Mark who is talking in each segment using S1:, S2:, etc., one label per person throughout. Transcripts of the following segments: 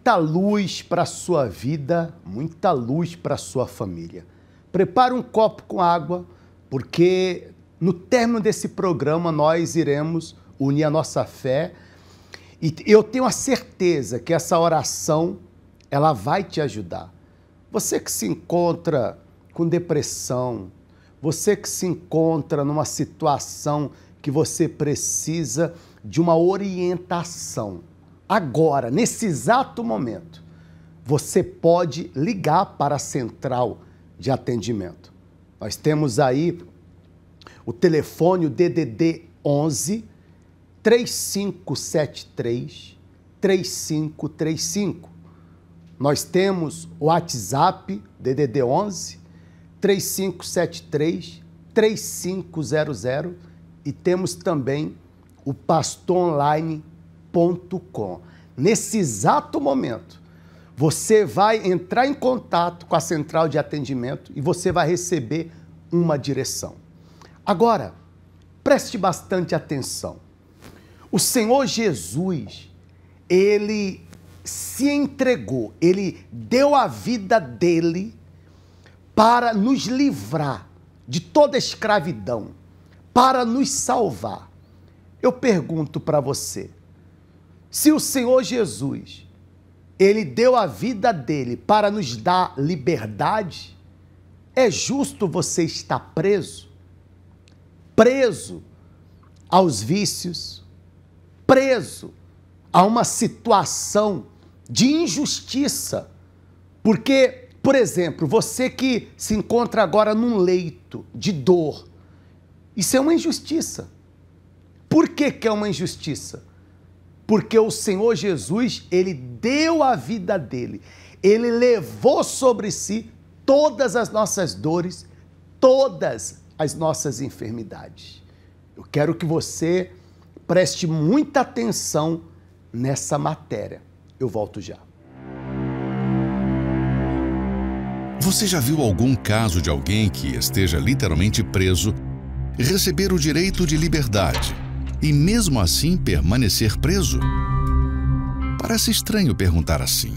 S1: muita luz para a sua vida, muita luz para a sua família. Prepare um copo com água, porque no término desse programa nós iremos unir a nossa fé e eu tenho a certeza que essa oração ela vai te ajudar. Você que se encontra com depressão, você que se encontra numa situação que você precisa de uma orientação, agora, nesse exato momento, você pode ligar para a central de atendimento. Nós temos aí o telefone, o DDD 11 3573 3535. Nós temos o WhatsApp, DDD 11 3573 3500 e temos também o pastoronline.com. Nesse exato momento, você vai entrar em contato com a central de atendimento e você vai receber uma direção. Agora, preste bastante atenção. O Senhor Jesus, ele se entregou, ele deu a vida dele para nos livrar de toda escravidão, para nos salvar. Eu pergunto para você, se o Senhor Jesus, ele deu a vida dele para nos dar liberdade, é justo você estar preso? Preso aos vícios, preso a uma situação de injustiça. Porque, por exemplo, você que se encontra agora num leito de dor, isso é uma injustiça. Por que que é uma injustiça? Porque o Senhor Jesus, ele deu a vida dele, ele levou sobre si todas as nossas dores, todas as nossas enfermidades. Eu quero que você preste muita atenção nessa matéria. Eu volto já.
S2: Você já viu algum caso de alguém que esteja literalmente preso e receber o direito de liberdade e mesmo assim permanecer preso? Parece estranho perguntar assim,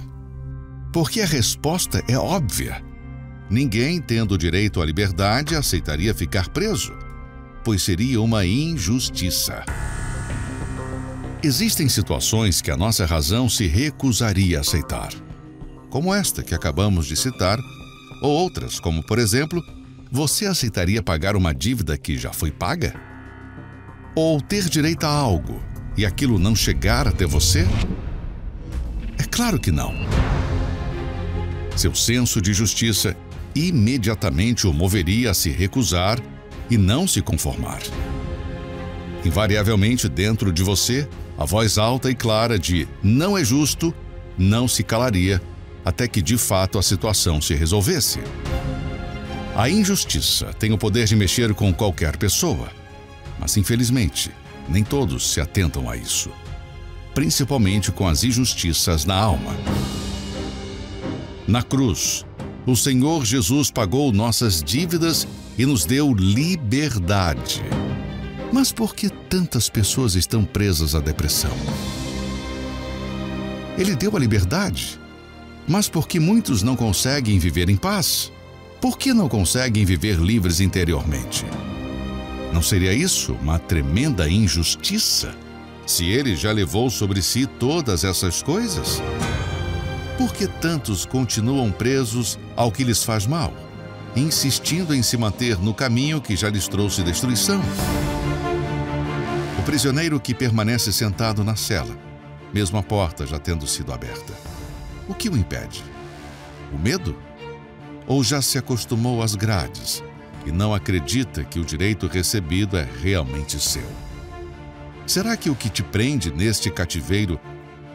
S2: porque a resposta é óbvia. Ninguém, tendo o direito à liberdade, aceitaria ficar preso, pois seria uma injustiça. Existem situações que a nossa razão se recusaria a aceitar, como esta que acabamos de citar, ou outras, como, por exemplo, você aceitaria pagar uma dívida que já foi paga? Ou ter direito a algo e aquilo não chegar até você? É claro que não. Seu senso de justiça imediatamente o moveria a se recusar e não se conformar. Invariavelmente, dentro de você, a voz alta e clara de "não é justo" não se calaria até que de fato a situação se resolvesse. A injustiça tem o poder de mexer com qualquer pessoa, mas infelizmente nem todos se atentam a isso, principalmente com as injustiças na alma. Na cruz, o Senhor Jesus pagou nossas dívidas e nos deu liberdade. Mas por que tantas pessoas estão presas à depressão? Ele deu a liberdade, mas por que muitos não conseguem viver em paz? Por que não conseguem viver livres interiormente? Não seria isso uma tremenda injustiça? Se ele já levou sobre si todas essas coisas? Por que tantos continuam presos ao que lhes faz mal, insistindo em se manter no caminho que já lhes trouxe destruição? O prisioneiro que permanece sentado na cela, mesmo a porta já tendo sido aberta. O que o impede? O medo? Ou já se acostumou às grades e não acredita que o direito recebido é realmente seu? Será que o que te prende neste cativeiro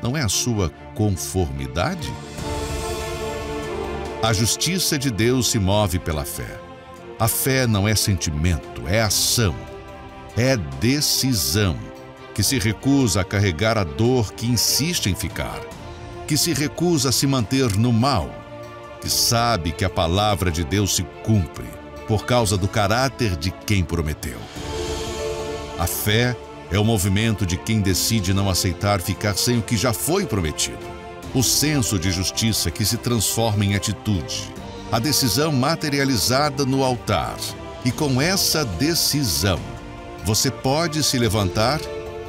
S2: não é a sua conformidade? A justiça de Deus se move pela fé. A fé não é sentimento, é ação, é decisão, que se recusa a carregar a dor que insiste em ficar, que se recusa a se manter no mal, que sabe que a palavra de Deus se cumpre por causa do caráter de quem prometeu. A fé é o movimento de quem decide não aceitar ficar sem o que já foi prometido. o senso de justiça que se transforma em atitude, a decisão materializada no altar. E com essa decisão, você pode se levantar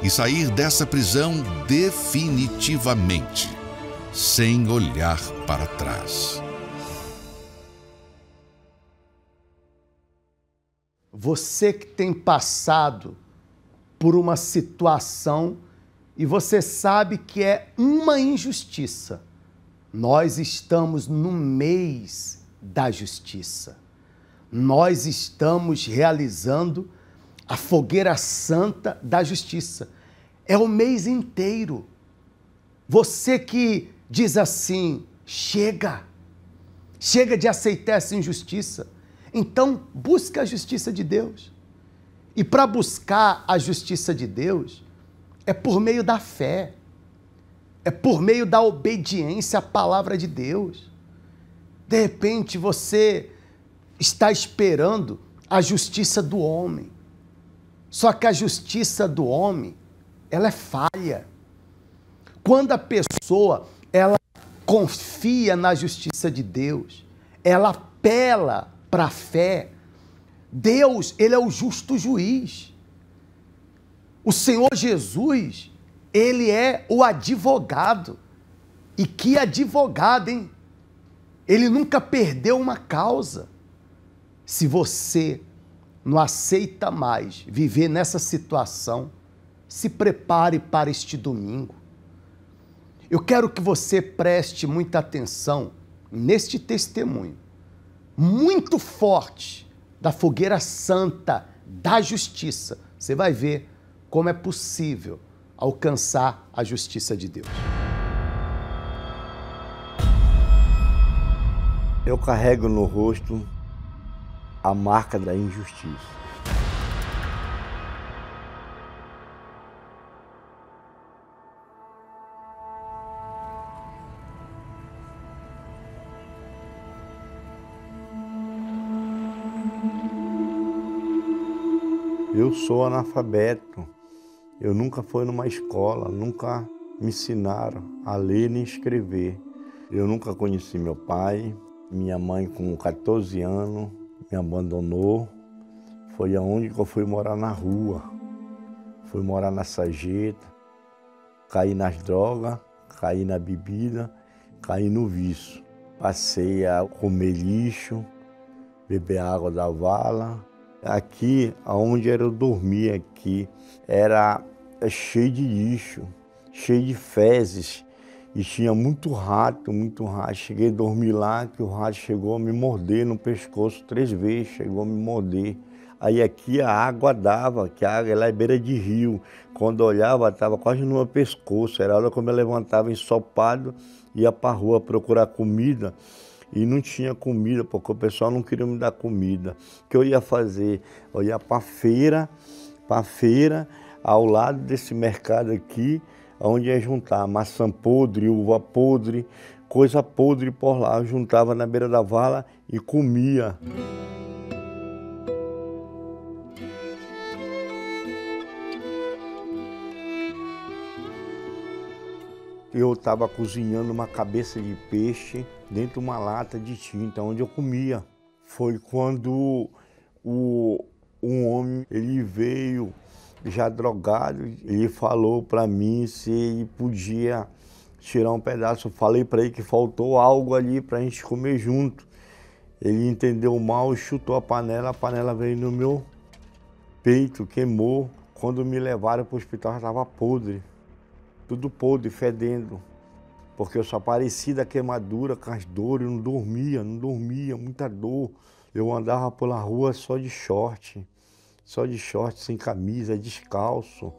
S2: e sair dessa prisão definitivamente, sem olhar para trás.
S1: Você que tem passado por uma situação e você sabe que é uma injustiça, nós estamos no mês da justiça. Nós estamos realizando a fogueira santa da justiça. É o mês inteiro. Você que diz assim, chega de aceitar essa injustiça. Então, busca a justiça de Deus. E para buscar a justiça de Deus, é por meio da fé, é por meio da obediência à palavra de Deus. De repente, você está esperando a justiça do homem. Só que a justiça do homem, ela é falha. Quando a pessoa, ela confia na justiça de Deus, ela apela para a fé, Deus, ele é o justo juiz. O Senhor Jesus, ele é o advogado. E que advogado, hein? Ele nunca perdeu uma causa. Se você não aceita mais viver nessa situação, se prepare para este domingo. Eu quero que você preste muita atenção neste testemunho muito forte da fogueira santa da justiça. Você vai ver como é possível alcançar a justiça de Deus.
S3: Eu carrego no rosto a marca da injustiça. Eu sou analfabeto. Eu nunca fui numa escola, nunca me ensinaram a ler nem escrever. Eu nunca conheci meu pai. Minha mãe, com 14 anos, me abandonou. Foi aonde que eu fui morar na rua. Fui morar na sarjeta, caí nas drogas, caí na bebida, caí no vício. Passei a comer lixo, beber água da vala. Aqui, onde eu dormia aqui, era cheio de lixo, cheio de fezes. E tinha muito rato, muito rato. Cheguei a dormir lá, que o rato chegou a me morder no pescoço 3 vezes, chegou a me morder. Aí aqui a água dava, que a água ela é beira de rio. Quando eu olhava, estava quase no meu pescoço. Era a hora que eu me levantava ensopado, ia para a rua procurar comida. E não tinha comida, porque o pessoal não queria me dar comida. O que eu ia fazer? Eu ia para a feira, ao lado desse mercado aqui, onde ia juntar maçã podre, uva podre, coisa podre por lá. Eu juntava na beira da vala e comia. Eu estava cozinhando uma cabeça de peixe dentro de uma lata de tinta, onde eu comia. Foi quando um homem, ele veio já drogado, ele falou para mim se ele podia tirar um pedaço. Eu falei para ele que faltou algo ali para a gente comer junto. Ele entendeu mal e chutou a panela veio no meu peito, queimou. Quando me levaram para o hospital, já estava podre. Tudo podre, fedendo, porque eu só apareci da queimadura com as dores, eu não dormia, muita dor. Eu andava pela rua só de short, sem camisa, descalço.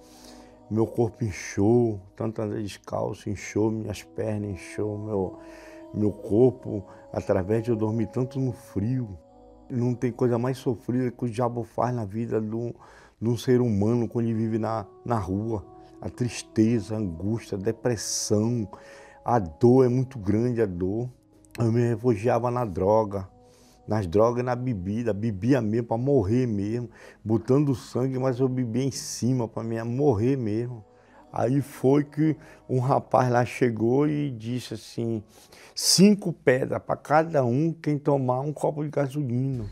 S3: Meu corpo inchou, tanto andar descalço, inchou, minhas pernas inchou, meu corpo, através de eu dormir tanto no frio. Não tem coisa mais sofrida que o diabo faz na vida de um ser humano quando ele vive na rua. A tristeza, a angústia, a depressão, a dor é muito grande, a dor. Eu me refugiava nas drogas e na bebida, bebia mesmo para morrer mesmo, botando sangue, mas eu bebia em cima para morrer mesmo. Aí foi que um rapaz lá chegou e disse assim, 5 pedras para cada um quem tomar um copo de gasolina.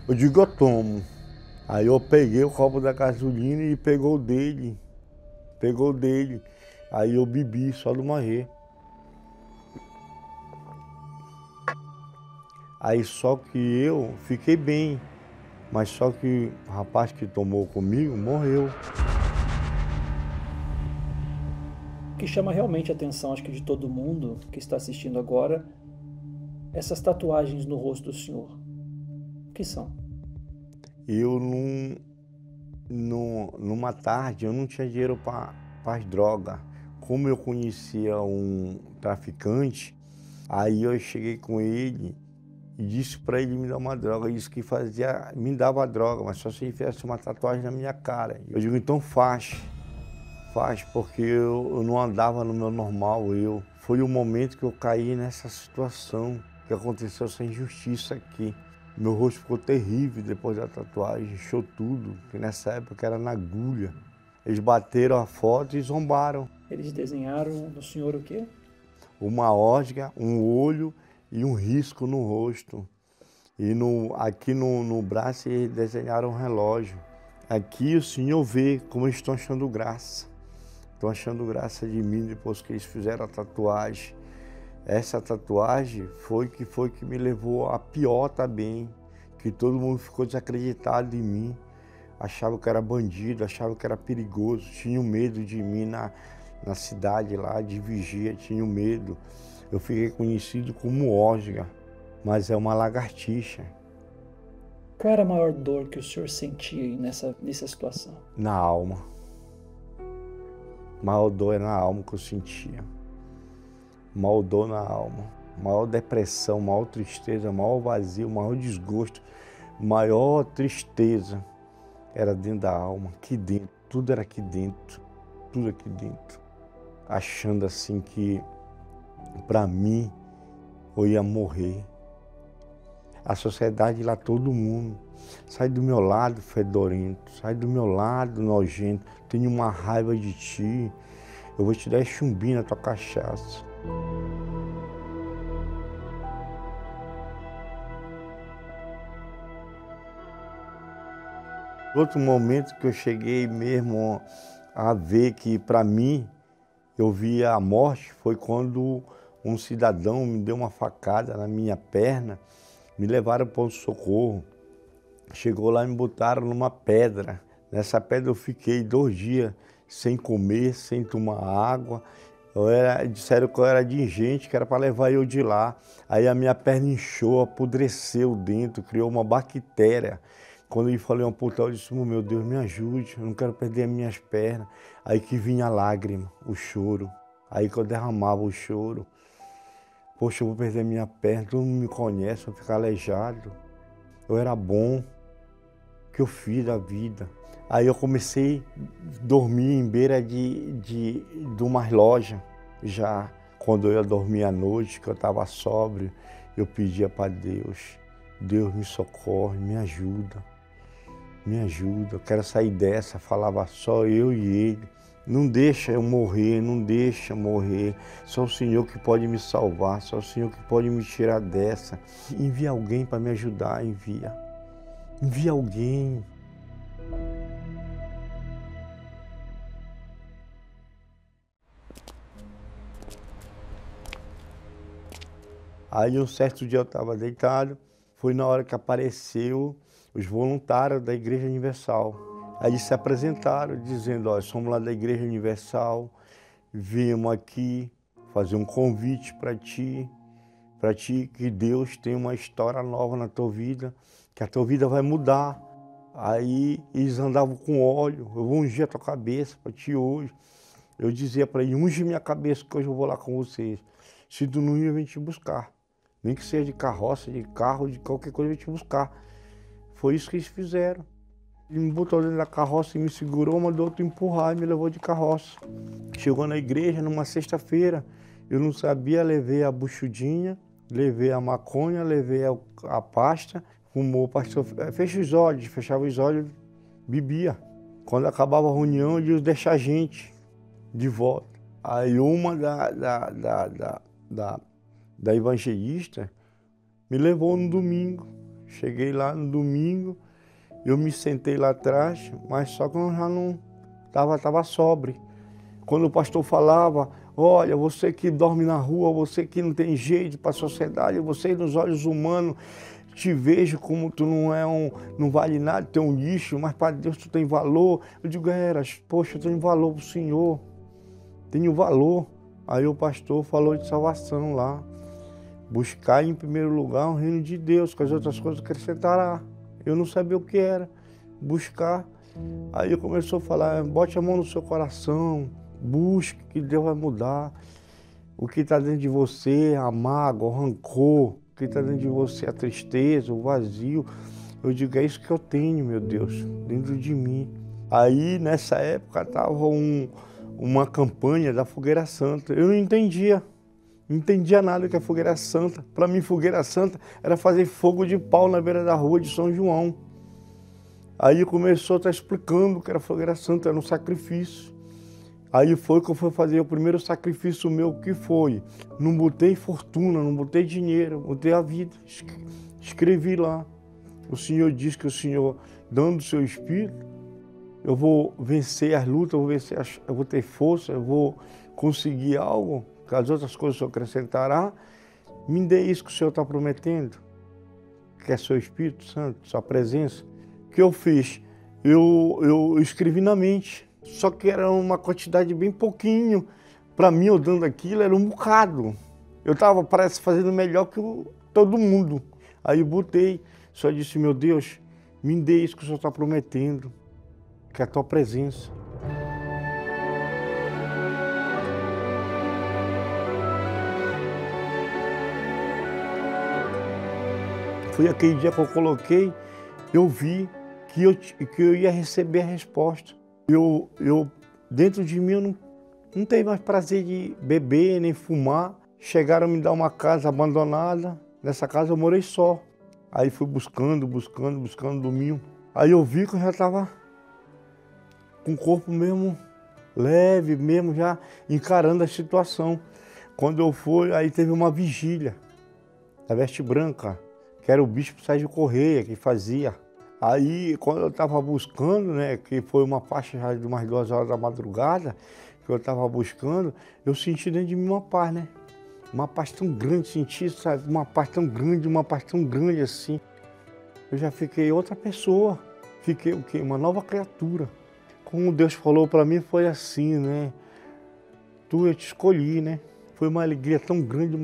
S3: Eu digo, eu tomo. Aí eu peguei o copo da gasolina e pegou dele. Aí eu bebi só de uma vez. Aí só que eu fiquei bem, mas só que o rapaz que tomou comigo morreu.
S4: O que chama realmente a atenção, acho que de todo mundo que está assistindo agora, essas tatuagens no rosto do senhor. O que são?
S3: Eu numa tarde, eu não tinha dinheiro para as drogas. Como eu conhecia um traficante, aí eu cheguei com ele e disse para ele me dar uma droga. Ele disse que me dava droga, mas só se ele fizesse uma tatuagem na minha cara. Eu digo, então faz, porque eu não andava no meu normal. Foi o momento que eu caí nessa situação, que aconteceu essa injustiça aqui. Meu rosto ficou terrível depois da tatuagem, inchou tudo, que nessa época era na agulha. Eles bateram a foto e zombaram.
S4: Eles desenharam no senhor o quê?
S3: Uma osga, um olho e um risco no rosto. E aqui no braço eles desenharam um relógio. Aqui o senhor vê como eles estão achando graça. Estão achando graça de mim depois que eles fizeram a tatuagem. Essa tatuagem foi que me levou a pior também, que todo mundo ficou desacreditado em mim, achava que eu era bandido, achava que era perigoso, tinham medo de mim na cidade lá, de vigia, tinham medo. Eu fiquei conhecido como osga, mas é uma lagartixa.
S4: Qual era a maior dor que o senhor sentia nessa situação?
S3: Na alma. A maior dor é na alma que eu sentia. Maior dor na alma, maior depressão, maior tristeza, maior vazio, maior desgosto, maior tristeza era dentro da alma, aqui dentro, tudo era aqui dentro, tudo aqui dentro. Achando assim que, para mim, eu ia morrer. A sociedade lá, todo mundo, sai do meu lado fedorento, sai do meu lado nojento, tenho uma raiva de ti, eu vou te dar chumbinho na tua cachaça. Outro momento que eu cheguei mesmo a ver que, para mim, eu via a morte, foi quando um cidadão me deu uma facada na minha perna, me levaram para o socorro. Chegou lá e me botaram numa pedra. Nessa pedra eu fiquei 2 dias sem comer, sem tomar água. Disseram que eu era indigente, que era para levar eu de lá. Aí a minha perna inchou, apodreceu dentro, criou uma bactéria. Quando eu falei um portal, eu disse, meu Deus, me ajude, eu não quero perder as minhas pernas. Aí que vinha a lágrima, o choro. Aí que eu derramava o choro. Poxa, eu vou perder a minha perna, todo mundo me conhece, vou ficar aleijado. Eu era bom, o que eu fiz da vida. Aí eu comecei a dormir em beira de umas lojas. Já quando eu ia dormir à noite, que eu estava sóbrio, eu pedia para Deus, Deus me socorre, me ajuda, eu quero sair dessa. Falava só eu e ele. Não deixa eu morrer, não deixa morrer. Só o Senhor que pode me salvar, só o Senhor que pode me tirar dessa. Envia alguém para me ajudar, envia alguém. Aí um certo dia eu estava deitado, foi na hora que apareceu os voluntários da Igreja Universal. Aí eles se apresentaram dizendo, ó, somos lá da Igreja Universal, viemos aqui fazer um convite para ti, que Deus tem uma história nova na tua vida, que a tua vida vai mudar. Aí eles andavam com óleo, eu vou ungir a tua cabeça para ti hoje. Eu dizia para ele, unge minha cabeça que hoje eu vou lá com vocês. Se tu não ia, eu vim te buscar. Nem que seja de carroça, de carro, de qualquer coisa, eu vim te buscar. Foi isso que eles fizeram. Ele me botou dentro da carroça e me segurou, mandou outro empurrar e me levou de carroça. Chegou na igreja numa sexta-feira, eu não sabia, levei a buchudinha, levei a maconha, levei a pasta, fumou, o pastor fechava os olhos, bebia. Quando acabava a reunião, ele ia deixar a gente. de volta. Aí uma da evangelista me levou no domingo. Cheguei lá no domingo, eu me sentei lá atrás, mas só que eu já não estava sóbrio. Quando o pastor falava, olha, você que dorme na rua, você que não tem jeito para a sociedade, você nos olhos humanos, te vejo como tu não vale nada, tu é um lixo, mas para Deus tu tem valor. Eu digo, poxa, eu tenho valor para o Senhor, tenho valor. Aí o pastor falou de salvação lá. Buscar em primeiro lugar o reino de Deus, que as outras coisas acrescentará. Eu não sabia o que era. Buscar. Aí ele começou a falar, bote a mão no seu coração, busque que Deus vai mudar. O que está dentro de você, a mágoa, o rancor, o que está dentro de você, a tristeza, o vazio. Eu digo, é isso que eu tenho, meu Deus, dentro de mim. Aí, nessa época, estava uma campanha da Fogueira Santa. Eu não entendia nada que é Fogueira Santa. Para mim, Fogueira Santa era fazer fogo de pau na beira da rua de São João. Aí começou a estar explicando que era Fogueira Santa, era um sacrifício. Aí foi que eu fui fazer o primeiro sacrifício meu, que foi, não botei fortuna, não botei dinheiro, botei a vida. Escrevi lá. O Senhor diz que o Senhor, dando o seu Espírito, eu vou vencer as lutas, eu vou ter força, eu vou conseguir algo, que as outras coisas o Senhor acrescentará. Me dê isso que o Senhor está prometendo, que é seu Espírito Santo, sua presença. O que eu fiz? Eu escrevi na mente, só que era uma quantidade bem pouquinho. Para mim, eu dando aquilo, era um bocado. Eu estava, parece, fazendo melhor que todo mundo. Aí eu botei, só disse, meu Deus, me dê isso que o Senhor está prometendo, que é a tua presença. Foi aquele dia que eu coloquei, eu vi que eu ia receber a resposta. Dentro de mim, eu não tenho mais prazer de beber nem fumar. Chegaram a me dar uma casa abandonada. Nessa casa eu morei só. Aí fui buscando domingo. Aí eu vi que eu já estava com o corpo mesmo leve, mesmo já encarando a situação. Quando eu fui, aí teve uma vigília da Veste Branca, que era o bispo Sérgio Correia que fazia. Aí, quando eu estava buscando, né, que foi uma faixa já de umas 2 horas da madrugada, que eu estava buscando, eu senti dentro de mim uma paz, né? Uma paz tão grande, senti, sabe? Uma paz tão grande assim. Eu já fiquei outra pessoa, fiquei o quê? Uma nova criatura. Como Deus falou para mim, foi assim, né? Eu te escolhi, né? Foi uma alegria tão grande,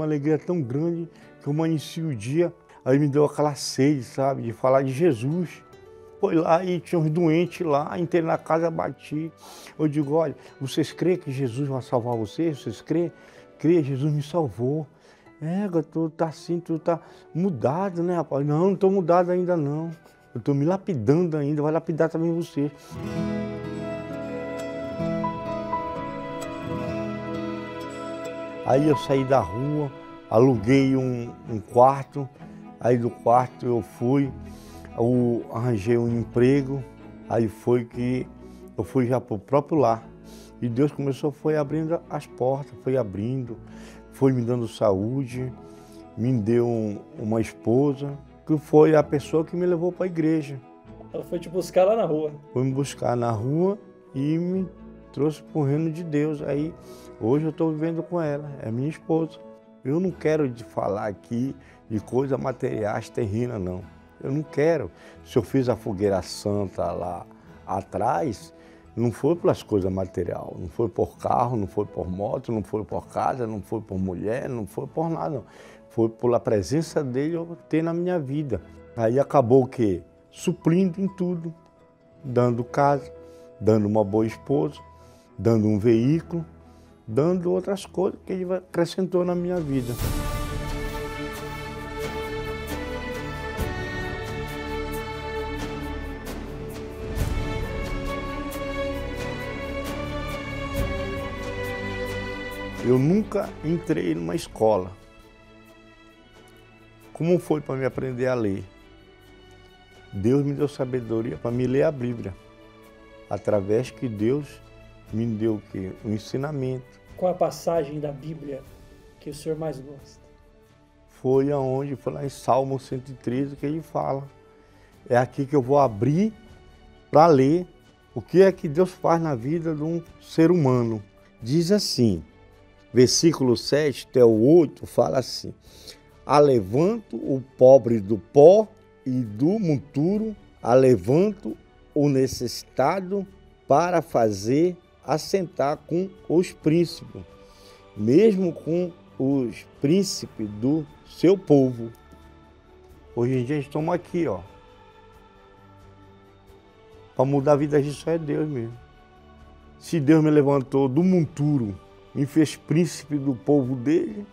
S3: que eu amanheci o dia, aí me deu aquela sede, sabe, de falar de Jesus. Foi lá e tinha uns doentes lá, entrei na casa, bati. Eu digo, olha, vocês creem que Jesus vai salvar vocês? Vocês creem? Creem, Jesus me salvou. Tu tá assim, tu tá mudado, né, rapaz? Não estou mudado ainda não. Eu estou me lapidando ainda, vai lapidar também você. Aí eu saí da rua, aluguei um quarto, aí do quarto eu arranjei um emprego, aí foi que eu fui já para o próprio lar. E Deus foi abrindo as portas, foi me dando saúde, me deu uma esposa, que foi a pessoa que me levou para a igreja.
S4: Ela foi te buscar lá na rua?
S3: Foi me buscar na rua e me trouxe para o reino de Deus. Aí hoje eu estou vivendo com ela, é minha esposa. Eu não quero falar aqui de coisas materiais terrenas, não. Eu não quero. Se eu fiz a Fogueira Santa lá atrás, não foi pelas coisas materiais, não foi por carro, não foi por moto, não foi por casa, não foi por mulher, não foi por nada, não. Foi pela presença dele eu ter na minha vida. Aí acabou o quê? Suprindo em tudo, dando casa, dando uma boa esposa, dando um veículo, dando outras coisas que ele acrescentou na minha vida. Eu nunca entrei numa escola. Como foi para me aprender a ler? Deus me deu sabedoria para me ler a Bíblia, através que Deus me deu o quê? Um ensinamento.
S4: Qual a passagem da Bíblia que o senhor mais gosta?
S3: Foi lá em Salmo 113 que ele fala. É aqui que eu vou abrir para ler o que é que Deus faz na vida de um ser humano. Diz assim, versículo 7 até o 8, fala assim: alevanto o pobre do pó e do monturo, alevanto o necessitado para fazer assentar com os príncipes, mesmo com os príncipes do seu povo. Hoje em dia estamos aqui, ó. Para mudar a vida disso só é Deus mesmo. Se Deus me levantou do monturo, me fez príncipe do povo dele,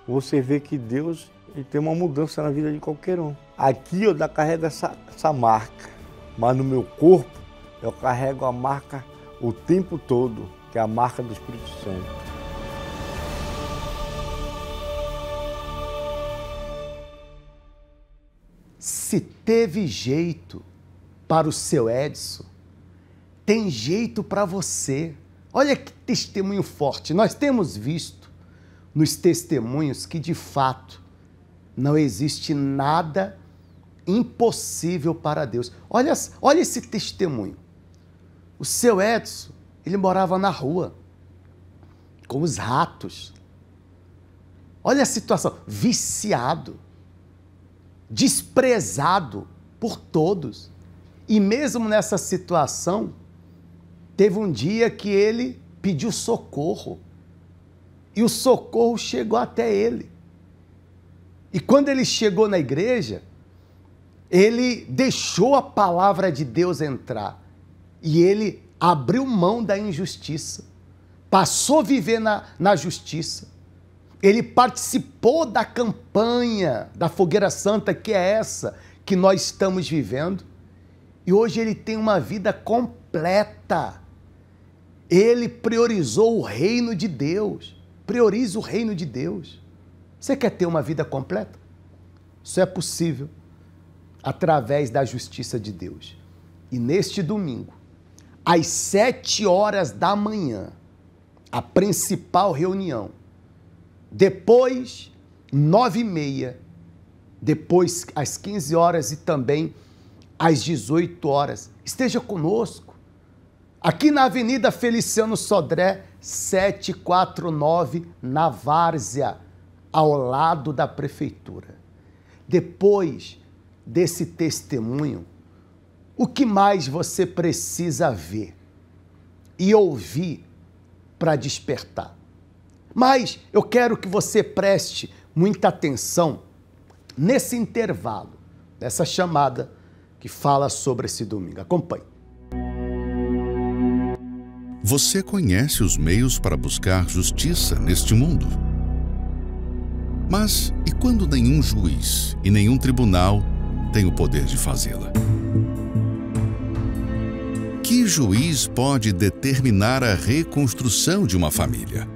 S3: você vê que Deus ele tem uma mudança na vida de qualquer um. Aqui eu carrego essa marca, mas no meu corpo eu carrego a marca o tempo todo, que é a marca do Espírito Santo.
S1: Se teve jeito para o seu Edson, tem jeito para você. Olha que testemunho forte. Nós temos visto nos testemunhos que, de fato, não existe nada impossível para Deus. Olha esse testemunho. O seu Edson, ele morava na rua, com os ratos. Olha a situação, viciado, desprezado por todos. E mesmo nessa situação, teve um dia que ele pediu socorro. E o socorro chegou até ele. E quando ele chegou na igreja, ele deixou a palavra de Deus entrar. E ele abriu mão da injustiça. Passou a viver na justiça. Ele participou da campanha da Fogueira Santa, que é essa que nós estamos vivendo. E hoje ele tem uma vida completa. Ele priorizou o reino de Deus. Prioriza o reino de Deus. Você quer ter uma vida completa? Isso é possível através da justiça de Deus. E neste domingo, às 7 horas da manhã, a principal reunião. Depois, 9h30, depois às 15 horas e também às 18 horas. Esteja conosco. Aqui na Avenida Feliciano Sodré, 749, na Várzea, ao lado da prefeitura. Depois desse testemunho, o que mais você precisa ver e ouvir para despertar? Mas eu quero que você preste muita atenção nesse intervalo, nessa chamada que fala sobre esse domingo. Acompanhe.
S2: Você conhece os meios para buscar justiça neste mundo. Mas e quando nenhum juiz e nenhum tribunal tem o poder de fazê-la? Que juiz pode determinar a reconstrução de uma família?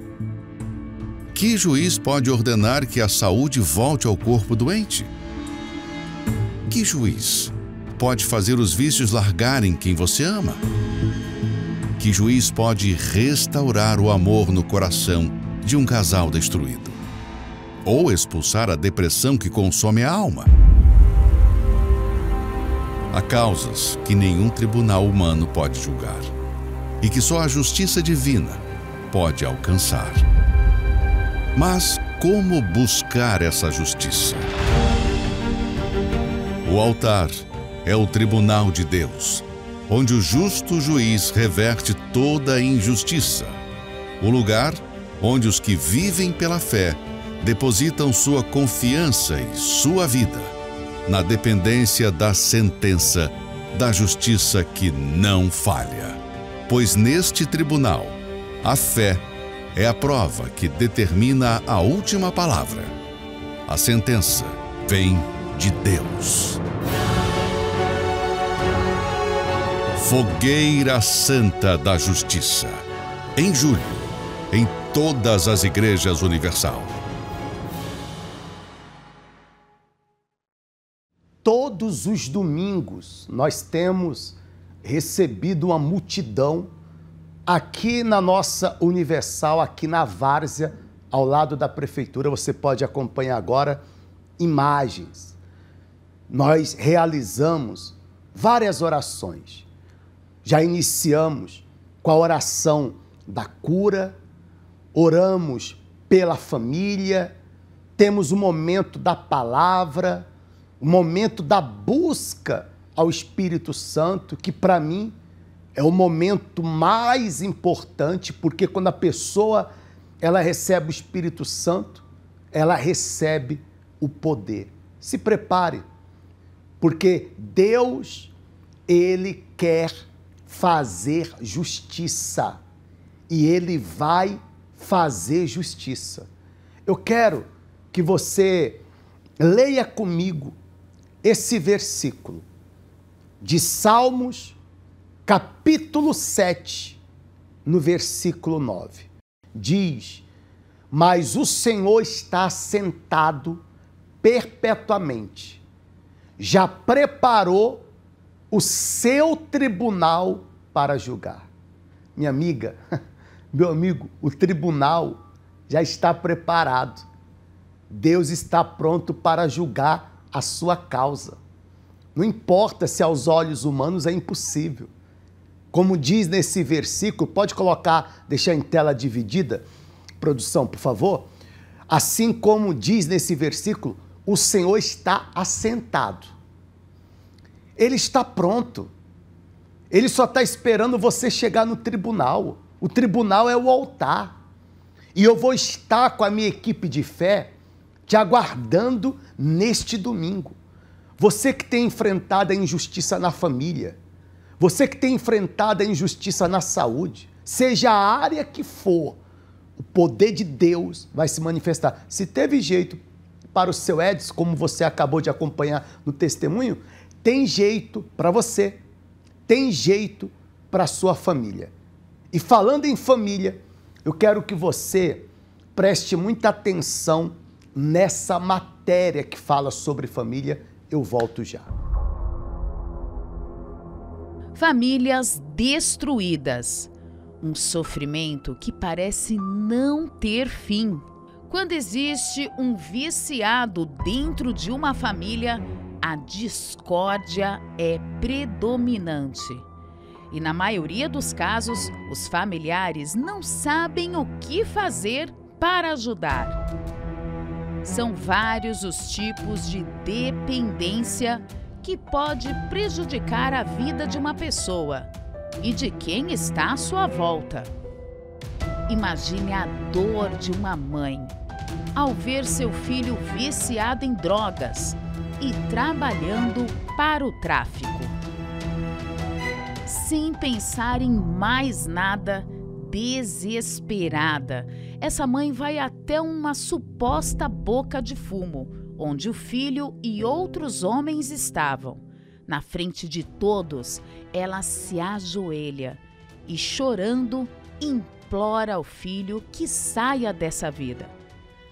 S2: Que juiz pode ordenar que a saúde volte ao corpo doente? Que juiz pode fazer os vícios largarem quem você ama? Que juiz pode restaurar o amor no coração de um casal destruído? Ou expulsar a depressão que consome a alma? Há causas que nenhum tribunal humano pode julgar e que só a justiça divina pode alcançar. Mas como buscar essa justiça? O altar é o tribunal de Deus, onde o justo juiz reverte toda a injustiça. O lugar onde os que vivem pela fé depositam sua confiança e sua vida na dependência da sentença da justiça que não falha. Pois neste tribunal, a fé é a prova que determina a última palavra. A sentença vem de Deus. Fogueira Santa da Justiça. Em julho, em todas as igrejas universal.
S1: Todos os domingos nós temos recebido uma multidão Aqui na nossa Universal, aqui na Várzea, ao lado da prefeitura, você pode acompanhar agora imagens. Nós realizamos várias orações. Já iniciamos com a oração da cura, oramos pela família, temos o momento da palavra, o momento da busca ao Espírito Santo, que para mim é o momento mais importante, porque quando a pessoa ela recebe o Espírito Santo, ela recebe o poder. Se prepare, porque Deus, Ele quer fazer justiça e Ele vai fazer justiça. Eu quero que você leia comigo esse versículo de Salmos, capítulo 7, no versículo 9. Diz: mas o Senhor está sentado perpetuamente, já preparou o seu tribunal para julgar. Minha amiga, meu amigo, o tribunal já está preparado. Deus está pronto para julgar a sua causa. Não importa se aos olhos humanos é impossível. Como diz nesse versículo, pode colocar, deixar em tela dividida, produção, por favor. Assim como diz nesse versículo, o Senhor está assentado. Ele está pronto. Ele só está esperando você chegar no tribunal. O tribunal é o altar. E eu vou estar com a minha equipe de fé te aguardando neste domingo. Você que tem enfrentado a injustiça na família, você que tem enfrentado a injustiça na saúde, seja a área que for, o poder de Deus vai se manifestar. Se teve jeito para o seu Edson, como você acabou de acompanhar no testemunho, tem jeito para você, tem jeito para a sua família. E falando em família, eu quero que você preste muita atenção nessa matéria que fala sobre família. Eu volto já.
S5: Famílias destruídas. Um sofrimento que parece não ter fim. Quando existe um viciado dentro de uma família, a discórdia é predominante. E na maioria dos casos, os familiares não sabem o que fazer para ajudar. São vários os tipos de dependência que pode prejudicar a vida de uma pessoa e de quem está à sua volta. Imagine a dor de uma mãe ao ver seu filho viciado em drogas e trabalhando para o tráfico. Sem pensar em mais nada, desesperada, essa mãe vai até uma suposta boca de fumo, onde o filho e outros homens estavam. Na frente de todos, ela se ajoelha e, chorando, implora ao filho que saia dessa vida.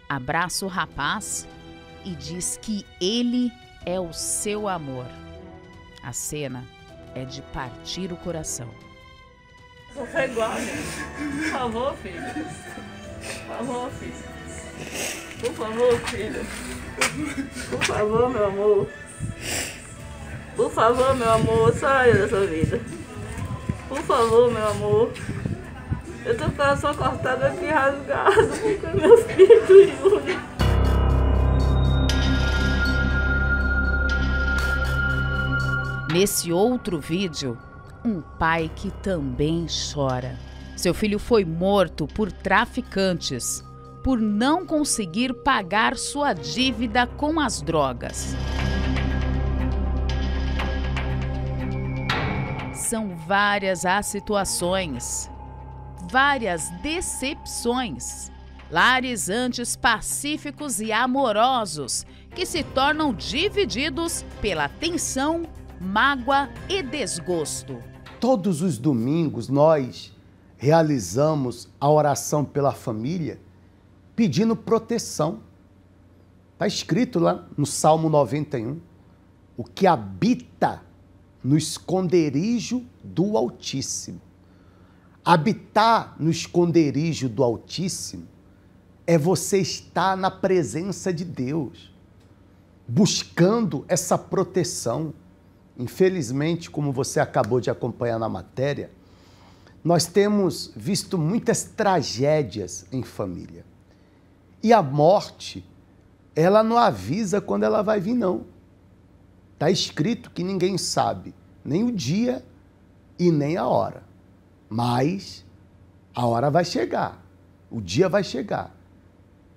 S5: Abraça o rapaz e diz que ele é o seu amor. A cena é de partir o coração.
S6: Você foi igual, gente. Por favor, filho. Por favor, filho. Por favor, filho. Por favor, meu amor. Por favor, meu amor, saia dessa vida. Por favor, meu amor. Eu tô com o coração cortado aqui, rasgado, porque meu filho Yuri.
S5: Nesse outro vídeo, um pai que também chora. Seu filho foi morto por traficantes, por não conseguir pagar sua dívida com as drogas. São várias as situações, várias decepções. Lares antes pacíficos e amorosos que se tornam divididos pela tensão, mágoa e desgosto.
S1: Todos os domingos nós realizamos a oração pela família pedindo proteção. Está escrito lá no Salmo 91, o que habita no esconderijo do Altíssimo. Habitar no esconderijo do Altíssimo é você estar na presença de Deus, buscando essa proteção. Infelizmente, como você acabou de acompanhar na matéria, nós temos visto muitas tragédias em família. E a morte, ela não avisa quando ela vai vir, não. Está escrito que ninguém sabe nem o dia e nem a hora. Mas a hora vai chegar, o dia vai chegar.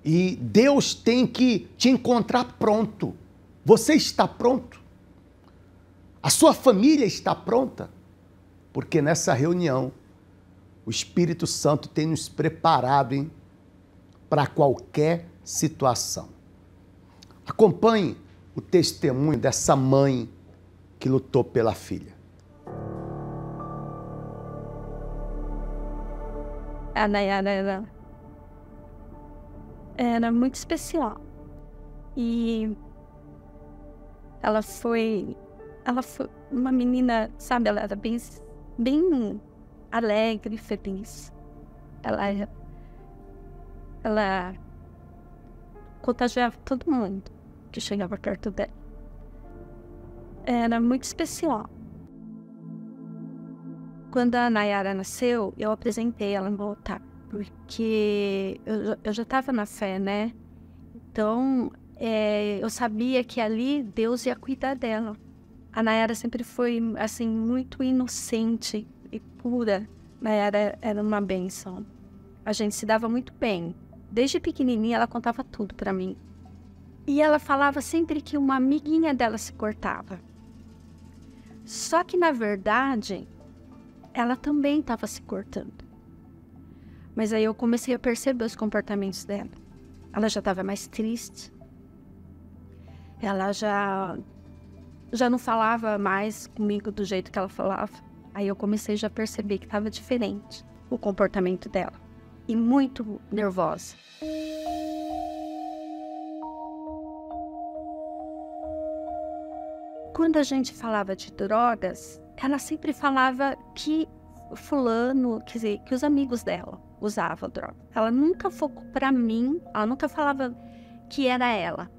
S1: E Deus tem que te encontrar pronto. Você está pronto? A sua família está pronta? Porque nessa reunião, o Espírito Santo tem nos preparado para qualquer situação. Acompanhe o testemunho dessa mãe que lutou pela filha.
S7: A Nayara era muito especial. E ela foi uma menina, sabe, ela era bem alegre, feliz. Ela contagiava todo mundo que chegava perto dela. Era muito especial. Quando a Nayara nasceu, eu apresentei ela no altar, porque eu já estava na fé, né? Então, eu sabia que ali Deus ia cuidar dela. A Nayara sempre foi, assim, muito inocente e pura. Nayara era uma bênção. A gente se dava muito bem. Desde pequenininha, ela contava tudo para mim. E ela falava sempre que uma amiguinha dela se cortava. Só que, na verdade, ela também estava se cortando. Mas aí eu comecei a perceber os comportamentos dela. Ela já estava mais triste. Ela já não falava mais comigo do jeito que ela falava. Aí eu comecei já a perceber que estava diferente o comportamento dela. E muito nervosa. Quando a gente falava de drogas, ela sempre falava que fulano, quer dizer, que os amigos dela usavam droga. Ela nunca focou para mim, ela nunca falava que era ela.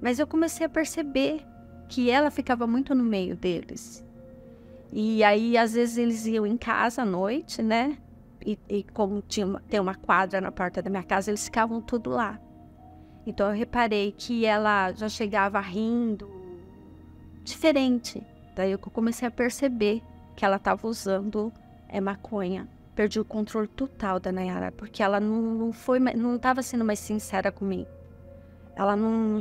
S7: Mas eu comecei a perceber que ela ficava muito no meio deles. E aí, às vezes, eles iam em casa à noite, né? E como tem uma quadra na porta da minha casa, eles ficavam tudo lá. Então, eu reparei que ela já chegava rindo, diferente. Daí eu comecei a perceber que ela estava usando maconha. Perdi o controle total da Nayara, porque ela não estava sendo mais sincera comigo. Ela não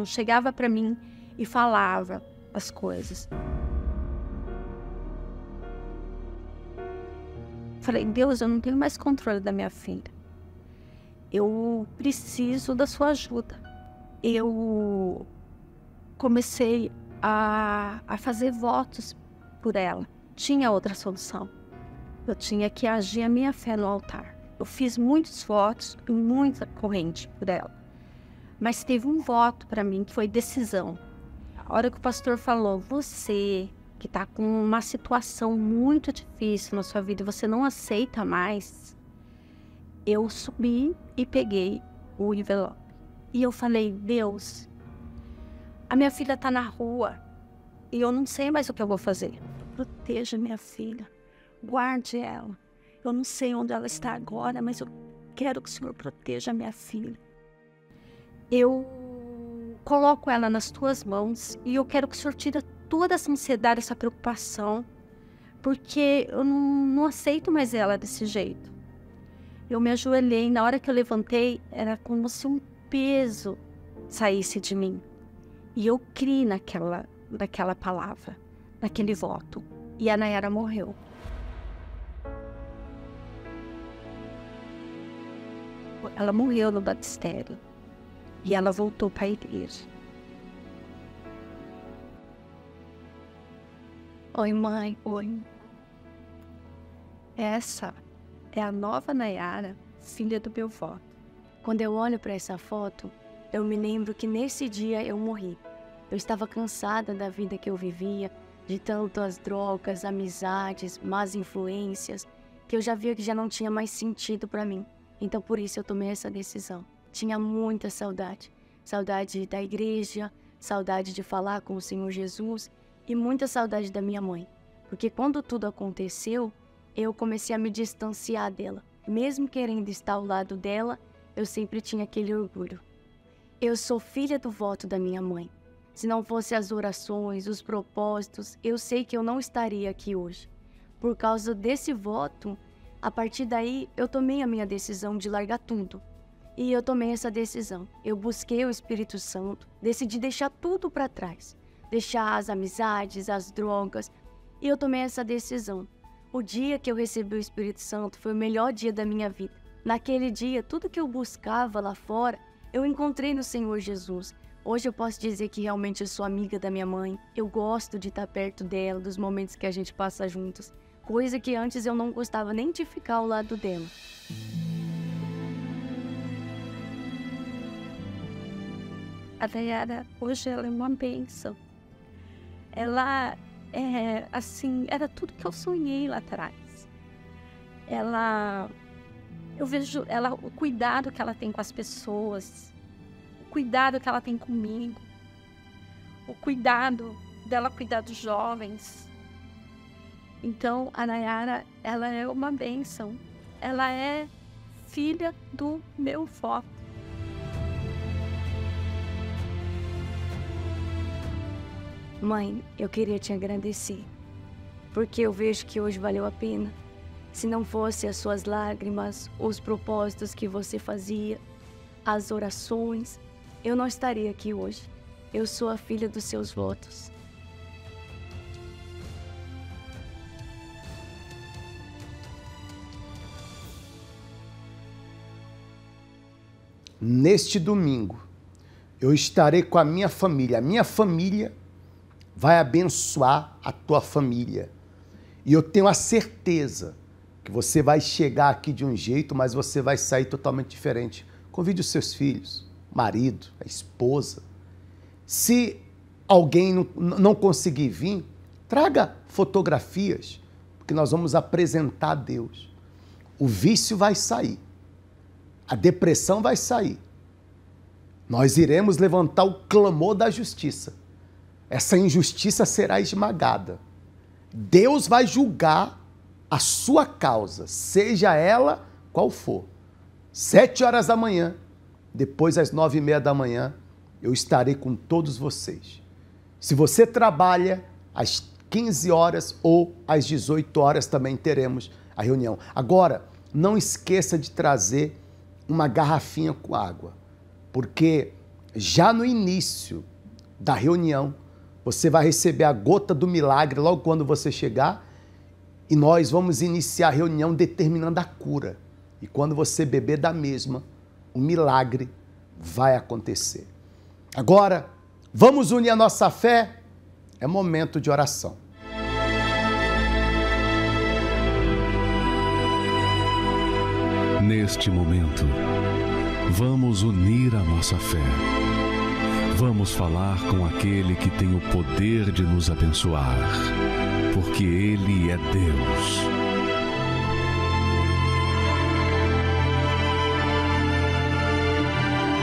S7: chegava para mim e falava as coisas. Falei, Deus, eu não tenho mais controle da minha filha. Eu preciso da sua ajuda. Eu comecei a fazer votos por ela. Tinha outra solução. Eu tinha que agir a minha fé no altar. Eu fiz muitos votos e muita corrente por ela. Mas teve um voto para mim que foi decisão. A hora que o pastor falou, você que está com uma situação muito difícil na sua vida e você não aceita mais, eu subi e peguei o envelope. E eu falei, Deus, a minha filha está na rua e eu não sei mais o que eu vou fazer. Proteja minha filha, guarde ela. Eu não sei onde ela está agora, mas eu quero que o Senhor proteja a minha filha. Eu coloco ela nas tuas mãos e eu quero que o Senhor tire toda essa ansiedade, essa preocupação, porque eu não aceito mais ela desse jeito. Eu me ajoelhei, na hora que eu levantei, era como se um peso saísse de mim. E eu criei naquela palavra, naquele voto. E a Nayara morreu. Ela morreu no batistério. E ela voltou para a igreja. Oi, mãe. Oi. Essa é a nova Nayara, filha do meu voto.
S8: Quando eu olho para essa foto, eu me lembro que nesse dia eu morri. Eu estava cansada da vida que eu vivia, de tantas drogas, amizades, más influências. que eu já via que já não tinha mais sentido para mim. Então por isso eu tomei essa decisão. Tinha muita saudade. Saudade da igreja, saudade de falar com o Senhor Jesus e muita saudade da minha mãe. Porque quando tudo aconteceu, eu comecei a me distanciar dela. Mesmo querendo estar ao lado dela, eu sempre tinha aquele orgulho. Eu sou filha do voto da minha mãe. Se não fossem as orações, os propósitos, eu sei que eu não estaria aqui hoje. Por causa desse voto, a partir daí eu tomei a minha decisão de largar tudo. E eu tomei essa decisão. Eu busquei o Espírito Santo, decidi deixar tudo para trás. Deixar as amizades, as drogas. E eu tomei essa decisão. O dia que eu recebi o Espírito Santo foi o melhor dia da minha vida. Naquele dia, tudo que eu buscava lá fora, eu encontrei no Senhor Jesus. Hoje eu posso dizer que realmente eu sou amiga da minha mãe. Eu gosto de estar perto dela, dos momentos que a gente passa juntos. Coisa que antes eu não gostava nem de ficar ao lado dela.
S7: A Nayara, hoje ela é uma bênção. Ela é assim, era tudo que eu sonhei lá atrás. Eu vejo o cuidado que ela tem com as pessoas, o cuidado que ela tem comigo, o cuidado dela cuidar dos jovens. Então, a Nayara, ela é uma bênção. Ela é filha do meu voto.
S8: Mãe, eu queria te agradecer, porque eu vejo que hoje valeu a pena. Se não fosse as suas lágrimas, os propósitos que você fazia, as orações, eu não estaria aqui hoje. Eu sou a filha dos seus votos.
S1: Neste domingo, eu estarei com a minha família. A minha família vai abençoar a tua família. E eu tenho a certeza que você vai chegar aqui de um jeito, mas você vai sair totalmente diferente. Convide os seus filhos, o marido, a esposa. Se alguém não conseguir vir, traga fotografias, porque nós vamos apresentar a Deus. O vício vai sair. A depressão vai sair. Nós iremos levantar o clamor da justiça. Essa injustiça será esmagada. Deus vai julgar a sua causa, seja ela qual for. 7 horas da manhã, depois às 9h30 da manhã, eu estarei com todos vocês. Se você trabalha, às 15 horas ou às 18 horas também teremos a reunião. Agora, não esqueça de trazer uma garrafinha com água, porque já no início da reunião, você vai receber a gota do milagre logo quando você chegar e nós vamos iniciar a reunião determinando a cura. E quando você beber da mesma, o milagre vai acontecer. Agora, vamos unir a nossa fé? É momento de oração.
S2: Neste momento, vamos unir a nossa fé. Vamos falar com aquele que tem o poder de nos abençoar, porque Ele é Deus.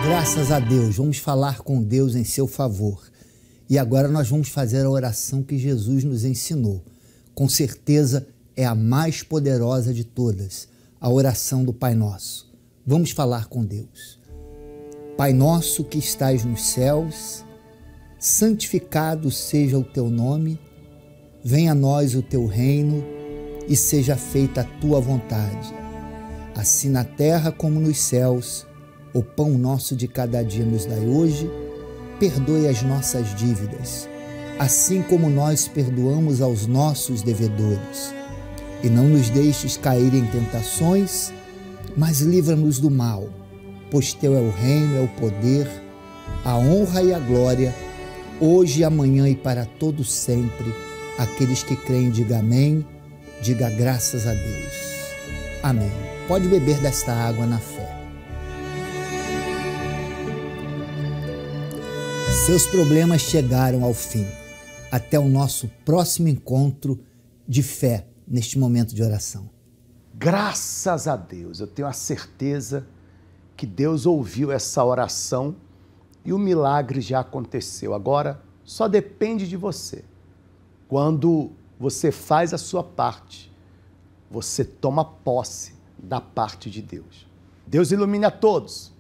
S9: Graças a Deus, vamos falar com Deus em seu favor. E agora nós vamos fazer a oração que Jesus nos ensinou. Com certeza é a mais poderosa de todas, a oração do Pai Nosso. Vamos falar com Deus. Pai nosso que estás nos céus, santificado seja o teu nome, venha a nós o teu reino e seja feita a tua vontade, assim na terra como nos céus. O pão nosso de cada dia nos dai hoje, perdoe as nossas dívidas, assim como nós perdoamos aos nossos devedores. E não nos deixes cair em tentações, mas livra-nos do mal, pois teu é o reino, é o poder, a honra e a glória, hoje e amanhã e para todo sempre. Aqueles que creem, diga amém, diga graças a Deus. Amém. Pode beber desta água na fé. Seus problemas chegaram ao fim. Até o nosso próximo encontro de fé neste momento de oração.
S1: Graças a Deus, eu tenho a certeza que Deus ouviu essa oração e o milagre já aconteceu. Agora, só depende de você. Quando você faz a sua parte, você toma posse da parte de Deus. Deus ilumine a todos.